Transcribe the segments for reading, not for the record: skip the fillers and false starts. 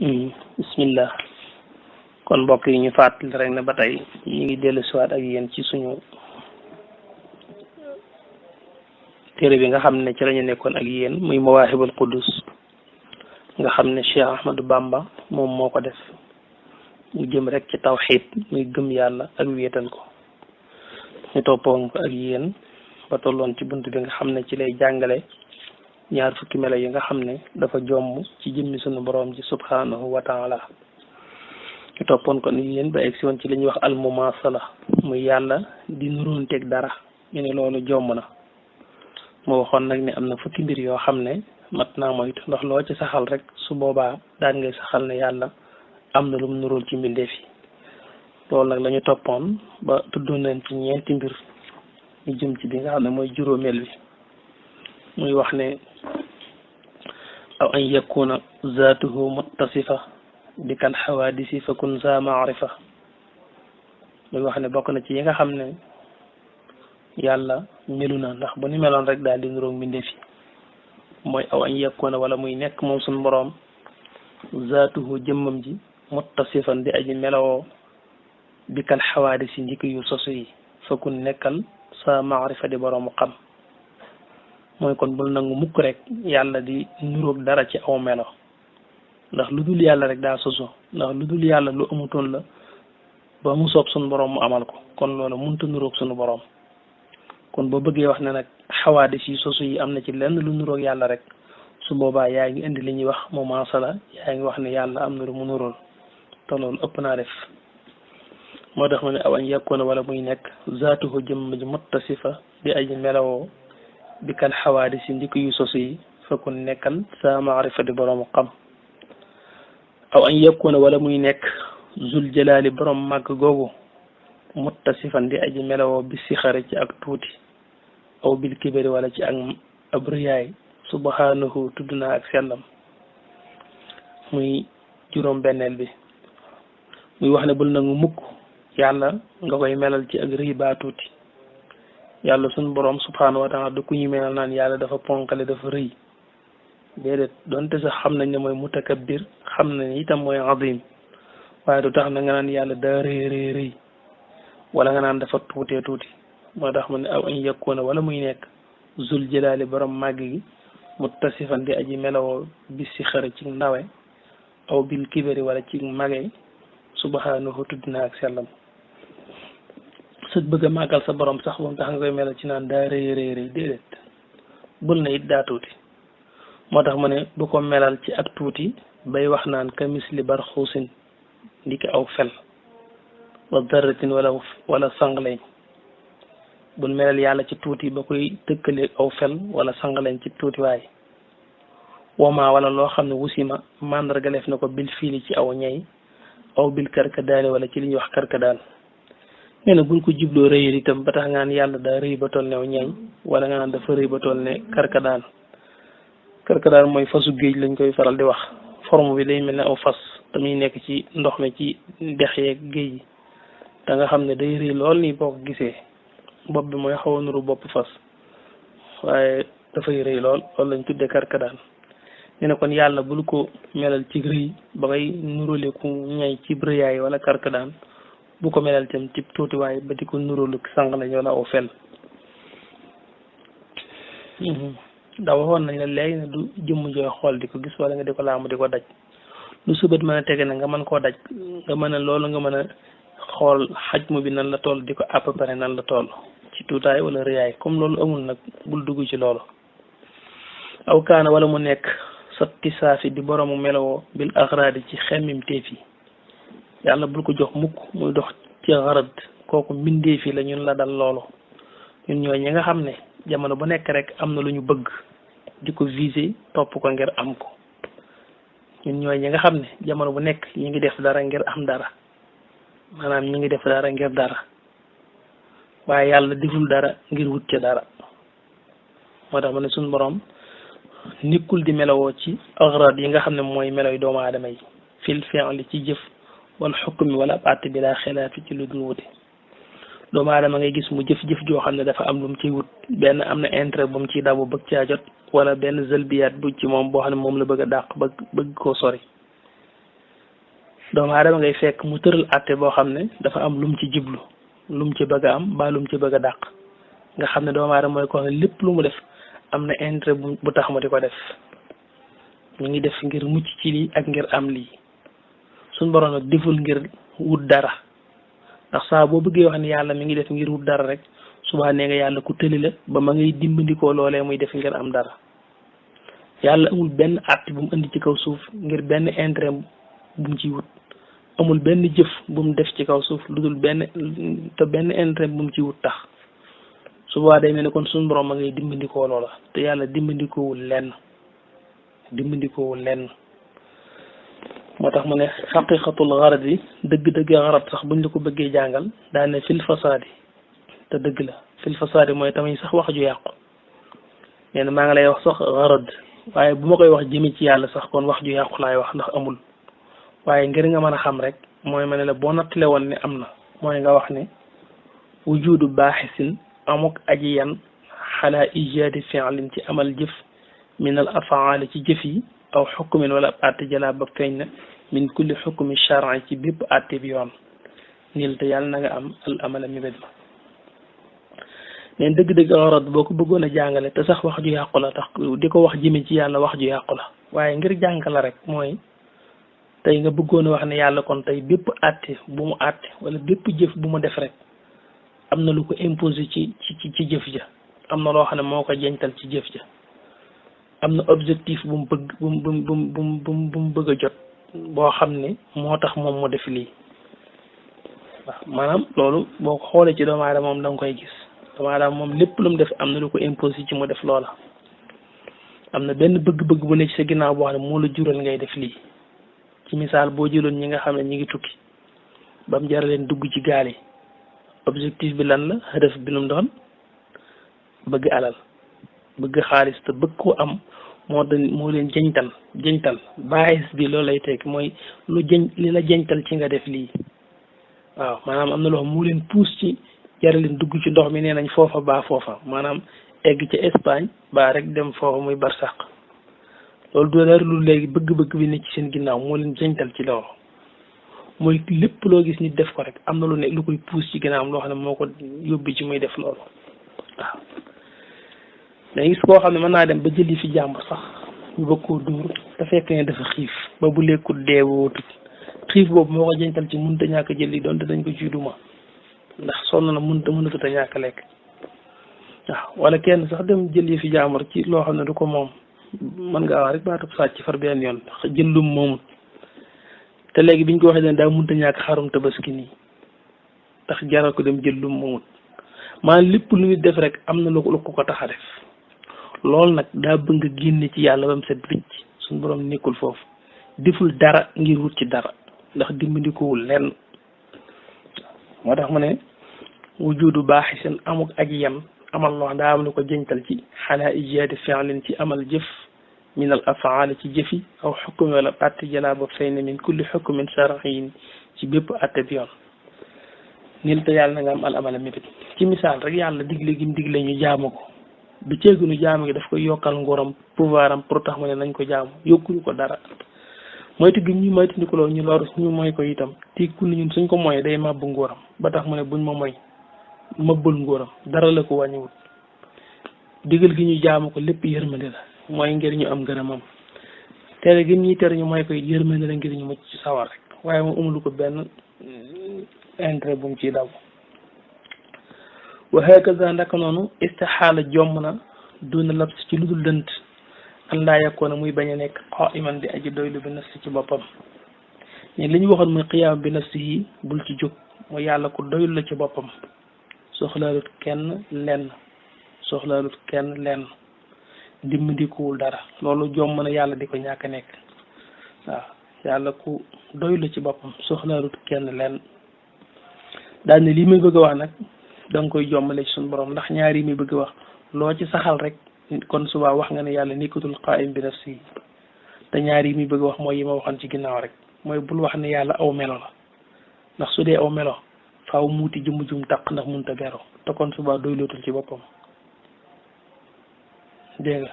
bismillah kon mbokk yi ñu fàttali rek ne ba tey ñu ngi dellu siwaat ak yéen ci suñu téere bi nga xam ne ci lañu nekkoon ak yéen muy Mawaahibul Quddus nga xam ne Cheikh Ahmadou Bamba moom moo ko def mu jëm rek ci tawxiid muy gëm yàlla ak wéetal ko ñu toppoon ko ak yéen ba tolloon ci bunt bi nga xam ne ci lay jàngale ñaar fukki melo yi nga xam ne dafa jomm ci jëmmi sunu boroom ji subhanahu wa taala ñu toppoon ko ni yéen ba egsi woon ci li ñuy wax almumasala muy yàlla di nuróonteeg dara ñu ne loolu jomm na moo waxoon nag ne am na fukki mbir yoo xam ne mat naa moytu ndax loo ci saxal rek su boobaa daan ngay saxal ne yàlla am na lu mu nuróol ci mbindeef yi loolu nag la ñu toppoon ba tuddoon nañ ci ñeenti mbir ñu jëm ci bi nga xam ne mooy juróomeel bi muy wax ne aw an yakuna zaatuhu muttasifa bi kal xawaadisi fa kun za maarifa muy wax ne bokk na ci yi nga xam ne yàlla melu na ndax bu ni meloon rek daal di nuroog mbindeef yi mooy aw an yakuna wala muy nekk moom suñu boroom zaatuhu jëmmam ji muttasifan di aji melowoo bi kal xawaadisi njëkk yu sosu yi fa kun nekkal sa maarifa di boroomu xam mooy kon bul nangu mukk rek yàlla di nuróog dara ci aw melo ndax lu dul yàlla rek daa sosu ndax lu dul yàlla lu amutoon la ba mu soob sunu boroom mu amal ko kon loolu munta nuróog sunu boroom kon boo bëggee wax ne nag xawaadis yi sosu yi am na ci lenn lu nuróog yàlla rek su boobaa yaa ngi indi li ñuy wax mumaasala yaa ngi wax ne yàlla am na lu mu nuróol te loolu ëpp naa def moo tax ma ne aw an yakkoona wala muy nekk zaatuhu jëmm ji muttasifa di aji melawoo bi kal xawaadis yi njëkk yu sosu yi fakun nekkal sa maarifa di boroomu xam aw an yakkoona wala muy nekk zul jalaali borom màgg googu muttasifan di aji melawoo bi sixari ci ak tuuti aw bil kibari wala ci ak ab rëyaay subhanahu tudd naa ak sellam muy juróom benneel bi muy wax ne bul nangu mukk yàlla nga koy melal ci ak rëy baa tuuti yàlla suñ boroom subhanahu wa taala du ku ñu melal naan yàlla dafa ponkale dafa rëy déedéet donte sax xam nañ ne mooy mutakabbir xam nañ itam mooy azim waaye du tax na nga naan yàlla daa rëy wala nga naan dafa tuutee tuuti moo tax mu ne aw an yakkoona wala muy nekk zul jalaali borom màgg gi muttasifan di aji melawoo bis si xëra ci ndawe aw bil kibari wala ci mage subhanahu tudd na ak sellam sët bëgg a màggal sa borom sax moom tax nga koy melal ci naan daa rëy déedéet bul na it daa tuuti moo tax mu ne bu ko melal ci ak tuuti bay wax naan kamis li bar xuusin ndiki aw fel wa daratin wala sangaleñ bul melal yàlla ci tuuti ba koy tëkkaleeg aw fel wala sangaleñ ci tuuti waay woma wala loo xam ne wusima mandargaleef na ko bil fiili ci aw ñay aw bil karkadaani wala ci li ñuy wax karkadaan nee na bul ko jubloo rëyal itam ba tax nga naan yàlla daa rëy ba toll ne aw ñay wala nga naan dafa rëy ba toll ne karkadaan mooy fasu géej lañ koy faral di wax forme bi day mel ne aw fas te muy nekk ci ndox mi ci dex yeeg géej yi te nga xam ne day rëy lool nii boo ko gisee bopp bi mooy xaw a nuru bopp fas waaye dafay rëy lool loolu lañ tuddee karkadaan ñu ne kon yàlla bul ko melal ci rëy ba ngay nurale ku ñay ci rëyaay wala karkadaan bu ko melal tam ci tuutiwaay ba di ko nuralu sang lañ wala aw fel ndax waxoon nañ la léegi ne du jëmm jooy xool di ko gis wala nga di ko laamu di ko daj lu subat mën a tege na nga mën koo daj nga mën a loolu nga mën a xool xajmu bi nan la toll di ko à peu près nan la toll ci tuutaay wala rëyaay comme loolu amul nag bul dugg ci loolu aw kaana wala mu nekk sa tisaafi di boroomu melowoo bil axraadi ci xemmim teef yi yàlla bul ko jox mukk muy dox ci xarad kooku mbindeef yi la ñun la dal loolu ñun ñooy ñi nga xam ne jamono bu nekk rek am na lu ñu bëgg di ko viser topp ko ngir am ko ñun ñooy ñi nga xam ne jamono bu nekk ñu ngi def dara ngir am dara maanaam ñu ngi def dara ngir dara waaye yàlla deful dara ngir wut ca dara moo tax ma ne suñu borom nikkul di melowoo ci agrad yi nga xam ne mooy meloy doomu aadama yi fil fi'li ci jëf wala xukmi wala ab àtt bi laa xilaafi ci lu dul wute doomu aadama ngay gis mu jëf-jëf joo xam ne dafa am lu mu ciy wut benn am na intérêt bu mu ciy daw bëgg caa jot wala benn zëlbiyaat bu ci moom boo xam ne moom la bëgg a dàq bëgg koo sori doomu aadama ngay fekk mu tëral àtte boo xam ne dafa am lum ci jiblu lum ci bëgg a am ba lum ci bëgg a dàq nga xam ne doomu aadama mooy ko xam ne lépp lu mu def am na intérêt bu tax mu di ko def ñu ngi def ngir mucc ci lii ak ngir am lii suñ borom nag deful ngir wut dara ndax saa boo bëggee wax ne yàlla mi ngi def ngir wut dara rek subaa nee nga yàlla ku tëli la ba ma ngay dimbandikoo loolee muy def ngir am dara yàlla amul benn àtte bu mu indi ci kaw suuf ngir benn intérêt bu mu ciy wut amul benn jëf bu mu def ci kaw suuf lu dul benn intérêt bu mu ciy wut tax subaa day mel ne kon suñu borom ma ngay dimbandikoo loola te yàlla dimbandikoowul lenn moo tax mu ne xaqiqatul garad yi dëgg-dëgg garad sax buñ la ko bëggee jàngal daa ne fil fasaadi te dëgg la fil fasaadi mooy tamit sax wax ju yàqu nee na maa ngi lay wax sax garad waaye bu ma koy wax jëmi ci yàlla sax kon wax ju yàqu laay wax ndax amul waaye ngir nga mën a xam rek mooy ma ne la boo nattale woon ne am na mooy nga wax ne wujudu baaxisin amuk aji yan xalaa ijaadi fi'lin ci amal jëf min al afaali ci jëf yi aw xukmin wala ab àtte jalaa ba feeñ na min kulli xukmi charan ci bépp àtte bi yoon nil te yàlla na nga am al amala mébét ma neen dëgg-dëgg arad boo ko bëggoon a jàngale te sax wax ju yàqu la tax di ko wax jëme ci yàlla wax ju yàqu la waaye ngir jàng la rek mooy tey nga bëggoon a wax ne yàlla kon tey bépp àtte bu mu àtte wala bépp jëf bu mu def rek am na lu ko imposé ci jëf ja am na loo xam ne moo ko jeñtal ci jëf ja am na objectif bu mu bëgg bu mu bëgg a jot boo xam ne moo tax moom mu def lii waaw maanaam loolu boo ko xoolee ci doomu aadama moom da nga koy gis doomu aadama moom lépp lu mu def am na lu ko imposé ci mu def loola am na benn bëgg-bëgg bu ne ci sa ginnaaw boo xam ne moo la jural ngay def lii ci misaal boo jëloon ñi nga xam ne ñi ngi tukki ba mu jar leen dugg ci gaal yi objectif bi lan la hëdëf bi lu mu doon bëgg alal bëgg xaalis te bëgg koo am moo leen jëñtal baaxis bi loolu lay teg mooy li la jëñtal ci nga def lii waaw maanaam am na loo xam moo leen puus ci jar leen dugg ci ndox mi nee nañ foofa baa foofa maanaam egg ca Espagne baa rek dem foofa muy barsàq loolu du dara lu léegi bëgg-bëgg bi ne ci seen ginnaaw moo leen jëñtal ci loolu mooy lépp loo gis nit def ko rek am na lu ne lu koy puus ci ginnaawam loo xam ne moo ko yóbbi ci muy def loolu waaw da gis koo xam ne mën naa dem ba jëli fi jàmbur sax ñu bëgg koo dóor te fekk ne dafa xiif ba bu lekkut dee wootut xiif boobu moo ko jëñtal ci mënut a ñàkk a jëli donte dañ ko ciy duma ndax sonn na mënatut a ñàkk a lekk waaw wala kenn sax dem jëli fi jàmbur ci loo xam ne du ko moom mën ngaa wax rek baatub sàcc far benn yoon jëllum moomut te léegi biñ ko waxee ne daa mënut a ñàkk xarum tabaski nii tax jaral ko dem jëllum moomut maanaam lépp lu nit def rek am na lu ko tax a def loolu nag daa bëgg a génne ci yàlla ba mu set wicc suñu borom nekkul foofu deful dara ngir wut ci dara ndax dimbandikoowul lenn moo tax mu ne wujudu baaxisin amuk aji yem amal loo daa am lu ko jëñtal ci xalaa ijaadi fi'lin ci amal jëf min al afaali ci jëfi aw xukmi wala atte jalaa ba fay ne min kulli xukmin shar'iyyin ci bépp atte bi yoon nil te yàlla na nga am al amala mébét ci misaal rek yàlla digle gi mu digle ñu jaamu ko du ceegunu jaamu gi daf koy yokkal nguuram pouvoir am pour tax mu ne nañ ko jaamu yokkuñu ko dara moytu gi ñu moytu ndikuloo ñu loru ñu moy ko itam tikku ni ñun suñ ko moyee day màbb nguuram ba tax mu ne buñ ma moy mëbbal nguuram dara la ko wàññiwut digal gi ñu jaamu ko lépp yërmande la mooy ngir ñu am ngërëmam tere gi ñuy tere ñu mooy koy yërmande la ngir ñu mucc ci sawar rek waaye moom amulu ko benn intérêt bu mu ciy daw wa hakaza ndaka noonu istixaala jomm na duna labs ci lu dul dënt an laa yakkoona muy bañ a nekk qaiman di aji doylu bi nafsi ci boppam ñi li ñu waxoon muy qiyaam bi nafsi yi bul ci jóg mooy yàlla ko doylu la ci boppam soxlaalut kenn lenn dimbandikuwul dara loolu jomm na yàlla di ko ñàkk a nekk waaw yàlla ku doylu ci boppam soxlaalut kenn lenn daal ne lii muy bëgg a wax nag da nga koy jommale ci suñu borom ndax ñaar yi muy bëgg a wax loo ci saxal rek kon subaa wax nga ne yàlla nekkatul qaa'im bi nafsi te ñaar yi muy bëgg a wax mooy yi ma waxoon ci ginnaaw rek mooy bul wax ne yàlla aw melo la ndax su dee aw melo faaw muuti jëmm jum taq ndax mënut a beroo te kon subaa doy lootul ci boppam dégg nga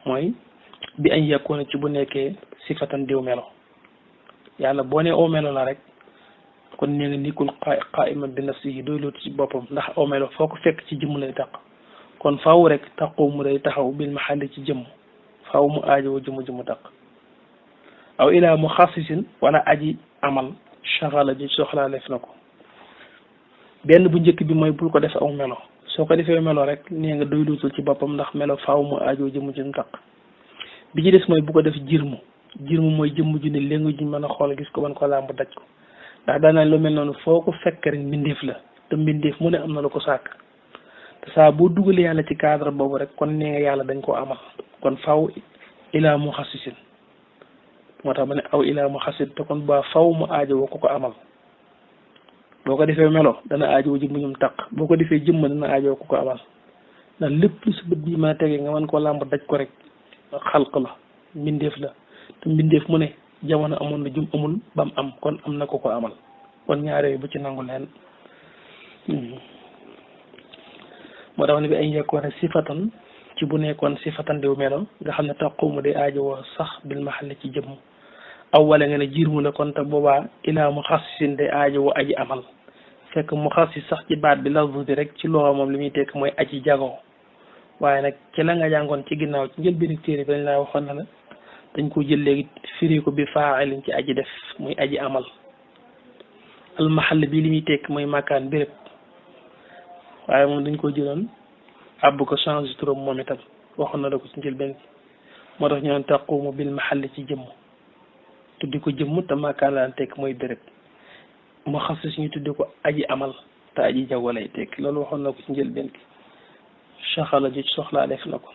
mooy bi añ yàkkoona ci bu nekkee sifatan diw melo yàlla boo ne aw melo la rek kon nee nga nekkul qaaiman bi nafsihi doy loolu ci boppam ndax aw melo foo ko fekk ci jëmm lay taq kon faaw rek taqoo mu day taxaw bil maxalli ci jëmm faaw mu aajowoo jëmm taq aw ilaa mu xassisin wala aji amal shagala ji soxlaalef na ko benn bu njëkk bi mooy bul ko def aw melo soo ko defee melo rek nee nga doy luutul ci boppam ndax melo faaw mu aajoo jëmm taq bi ci des mooy bu ko def jirmu mooy jëmm ju ne léegi ju mën a xool gis ko mën ko làmb daj ko ndax daanaka lu mel noonu foo ko fekk rek mbindeef la te mbindeef mu ne am na lu ko sàkk te saa boo dugalee yàlla ci cadre boobu rek kon nee nga yàlla dañ koo amal kon faaw ilaa mu xasisin moo tax ma ne aw ilaa mu xasit te kon ba faw mu aajowoo ko amal boo ko defee melo dana aajowoo jëmm ñum taq boo ko defee jëmm dana aajowoo ko amal ndax lépp lu sa bët bi mën a tegee nga mën koo làmb daj ko rek xalq la mbindeef la te mbindeef mu ne jamono amoon na jum amul bam am kon am na ko amal kon ñaar yooyu bu ci nangu leen moo tax ne bi ay yekkoon sifatan ci bu nekkoon sifatan diw melo nga xam ne taqumu day aajowoo sax bil maxalli ci jëmm aw wala nga ne jirmu la kon te boobaa ilaa mu xassisin day aajowoo aji amal fekk mu xassis sax ci baat bi lafz bi rek ci loxo moom li muy tekk mooy aji jagoo waaye nag ci la nga jàngoon ci ginnaaw ci njëlbéenu téere bi dañ laa waxoon na la dañ ko jël léegi firi ko bi faailin ci aji def muy aji amal almahall bi li muy tekk mooy makkaan béréb waaye moom dañ ko jëloon àbb ko change turam moom itam waxoon na la ko ci njëlbeen moo tax ñu naan taqumu bil mahalli ci jëmm tuddi ko jëmm te makkaan laan tekk mooy béréb mu xas si ñu tuddi ko aji amal te aji jago lay tekk loolu waxoon na ko ci njëlbeen ki saxala ji soxlaa def na ko